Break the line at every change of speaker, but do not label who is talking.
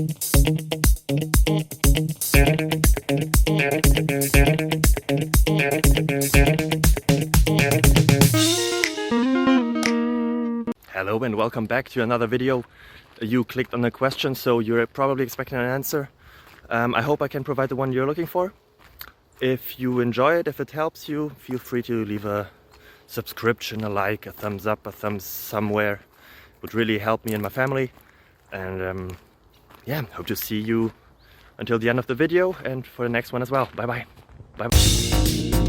Hello and welcome back to another video. You clicked on a question, so you're probably expecting an answer. I hope I can provide the one you're looking for. If you enjoy it, if it helps you, feel free to leave a subscription, a like, a thumbs up, a thumbs somewhere. It would really help me and my family. And yeah, hope to see you until the end of the video and for the next one as well. Bye bye. Bye bye.